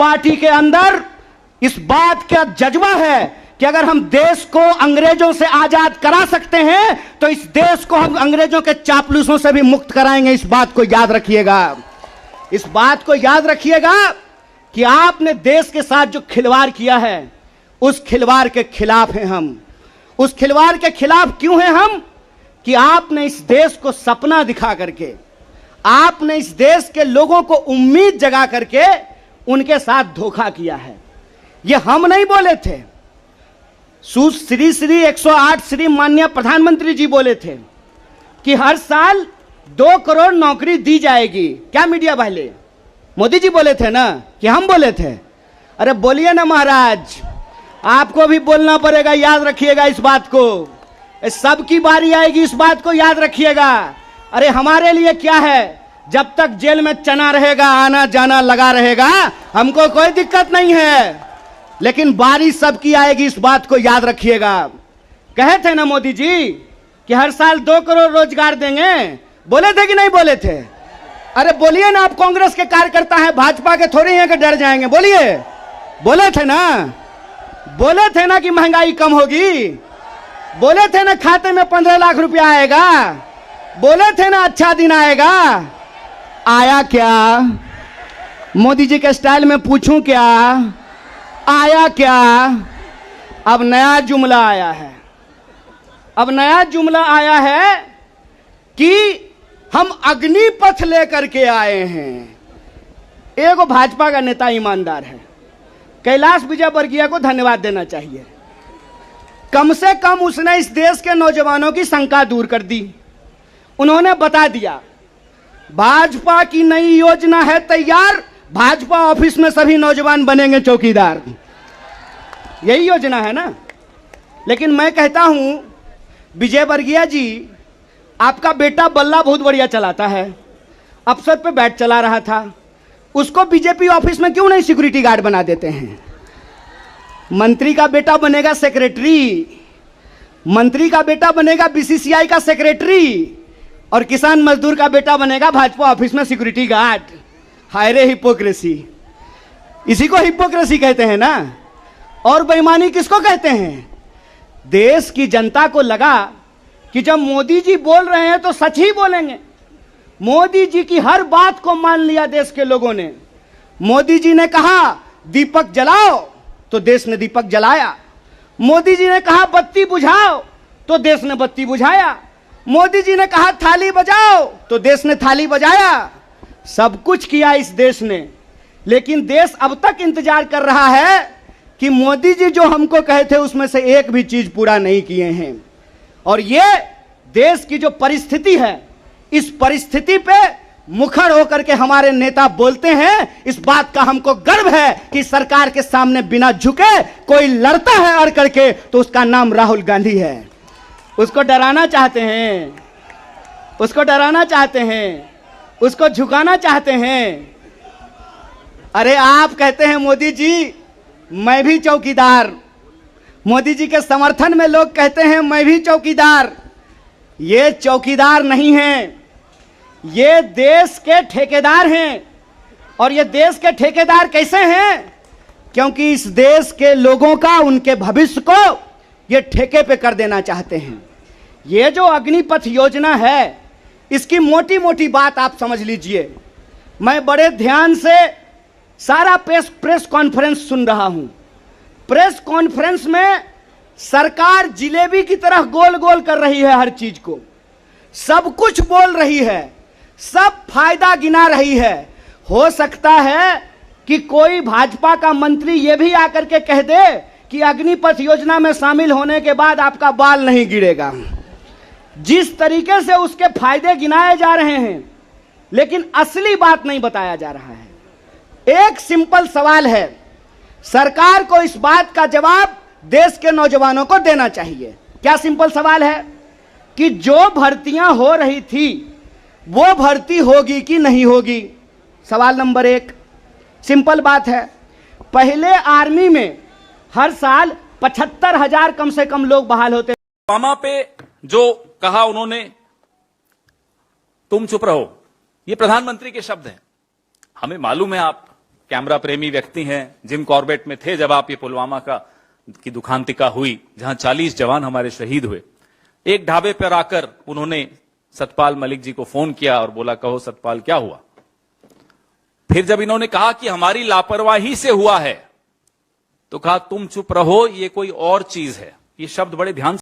Party के अंदर इस बात का जज्बा है कि अगर हम देश को अंग्रेजों से आजाद करा सकते हैं तो इस देश को हम अंग्रेजों के चापलूसों से भी मुक्त कराएंगे। इस बात को याद रखिएगा, इस बात को याद रखिएगा कि आपने देश के साथ जो खिलवाड़ किया है उस खिलवाड़ के खिलाफ हैं हम। उस खिलवाड़ के खिलाफ क्यों हैं हम? कि आपने इस देश को सपना दिखा करके, आपने इस देश के लोगों को उम्मीद जगा करके उनके साथ धोखा किया है। ये हम नहीं बोले थे, श्री 108 श्री माननीय प्रधानमंत्री जी बोले थे कि हर साल 2 करोड़ नौकरी दी जाएगी। क्या मीडिया वाले? मोदी जी बोले थे ना कि हम बोले थे? अरे बोलिए ना महाराज, आपको भी बोलना पड़ेगा, याद रखिएगा इस बात को। सबकी बारी आएगी, इस बात को याद रखिएगा। अरे हमारे लिए क्या है, जब तक जेल में चना रहेगा, आना जाना लगा रहेगा, हमको कोई दिक्कत नहीं है, लेकिन बारी सबकी आएगी, इस बात को याद रखिएगा। कहे थे ना मोदी जी कि हर साल 2 करोड़ रोजगार देंगे, बोले थे कि नहीं बोले थे? अरे बोलिए ना, आप कांग्रेस के कार्यकर्ता हैं, भाजपा के थोड़ी हैं कि डर जाएंगे, बोलिए। बोले थे ना, बोले थे ना कि महंगाई कम होगी, बोले थे ना खाते में 15 लाख रुपया आएगा, बोले थे ना अच्छा दिन आएगा। आया क्या? मोदी जी के स्टाइल में पूछूं क्या? आया क्या? अब नया जुमला आया है, अब नया जुमला आया है कि हम अग्निपथ लेकर के आए हैं। एगो भाजपा का नेता ईमानदार है, कैलाश विजयवर्गीय को धन्यवाद देना चाहिए। कम से कम उसने इस देश के नौजवानों की शंका दूर कर दी। उन्होंने बता दिया भाजपा की नई योजना है तैयार, भाजपा ऑफिस में सभी नौजवान बनेंगे चौकीदार। यही योजना है ना। लेकिन मैं कहता हूं विजयवर्गीय जी, आपका बेटा बल्ला बहुत बढ़िया चलाता है, अफसर पे बैठ चला रहा था, उसको बीजेपी ऑफिस में क्यों नहीं सिक्योरिटी गार्ड बना देते हैं? मंत्री का बेटा बनेगा सेक्रेटरी, मंत्री का बेटा बनेगा बीसीसीआई का सेक्रेटरी, और किसान मजदूर का बेटा बनेगा भाजपा ऑफिस में सिक्योरिटी गार्ड। हाय रे हिपोक्रेसी, इसी को हिपोक्रेसी कहते हैं ना। और बेईमानी किसको कहते हैं? देश की जनता को लगा कि जब मोदी जी बोल रहे हैं तो सच ही बोलेंगे। मोदी जी की हर बात को मान लिया देश के लोगों ने। मोदी जी ने कहा दीपक जलाओ तो देश ने दीपक जलाया, मोदी जी ने कहा बत्ती बुझाओ तो देश ने बत्ती बुझाया, मोदी जी ने कहा थाली बजाओ तो देश ने थाली बजाया। सब कुछ किया इस देश ने, लेकिन देश अब तक इंतजार कर रहा है कि मोदी जी जो हमको कहे थे उसमें से एक भी चीज पूरा नहीं किए हैं। और ये देश की जो परिस्थिति है, इस परिस्थिति पे मुखर होकर के हमारे नेता बोलते हैं। इस बात का हमको गर्व है कि सरकार के सामने बिना झुके कोई लड़ता है अड़ करके तो उसका नाम राहुल गांधी है। उसको डराना चाहते हैं, उसको डराना चाहते हैं, उसको झुकाना चाहते हैं। अरे आप कहते हैं मोदी जी मैं भी चौकीदार, मोदी जी के समर्थन में लोग कहते हैं मैं भी चौकीदार। ये चौकीदार नहीं हैं, ये देश के ठेकेदार हैं। और ये देश के ठेकेदार कैसे हैं? क्योंकि इस देश के लोगों का, उनके भविष्य को ये ठेके पे कर देना चाहते हैं। ये जो अग्निपथ योजना है, इसकी मोटी मोटी बात आप समझ लीजिए। मैं बड़े ध्यान से सारा प्रेस कॉन्फ्रेंस सुन रहा हूं। प्रेस कॉन्फ्रेंस में सरकार जिलेबी की तरह गोल गोल कर रही है, हर चीज को सब कुछ बोल रही है, सब फायदा गिना रही है। हो सकता है कि कोई भाजपा का मंत्री यह भी आकर के कह दे कि अग्निपथ योजना में शामिल होने के बाद आपका बाल नहीं गिरेगा। जिस तरीके से उसके फायदे गिनाए जा रहे हैं, लेकिन असली बात नहीं बताया जा रहा है। एक सिंपल सवाल है, सरकार को इस बात का जवाब देश के नौजवानों को देना चाहिए। क्या सिंपल सवाल है कि जो भर्तियां हो रही थी वो भर्ती होगी कि नहीं होगी? सवाल नंबर 1 सिंपल बात है। पहले आर्मी में हर साल 75,000 कम से कम लोग बहाल होते। ओबामा पे जो कहा उन्होंने, तुम चुप रहो, ये प्रधानमंत्री के शब्द हैं। हमें मालूम है आप कैमरा प्रेमी व्यक्ति हैं, जिम कॉर्बेट में थे जब आप ये पुलवामा की दुखांतिका हुई, जहां 40 जवान हमारे शहीद हुए। एक ढाबे पर आकर उन्होंने सतपाल मलिक जी को फोन किया और बोला, कहो सतपाल क्या हुआ। फिर जब इन्होंने कहा कि हमारी लापरवाही से हुआ है, तो कहा तुम चुप रहो, ये कोई और चीज है। ये शब्द बड़े ध्यान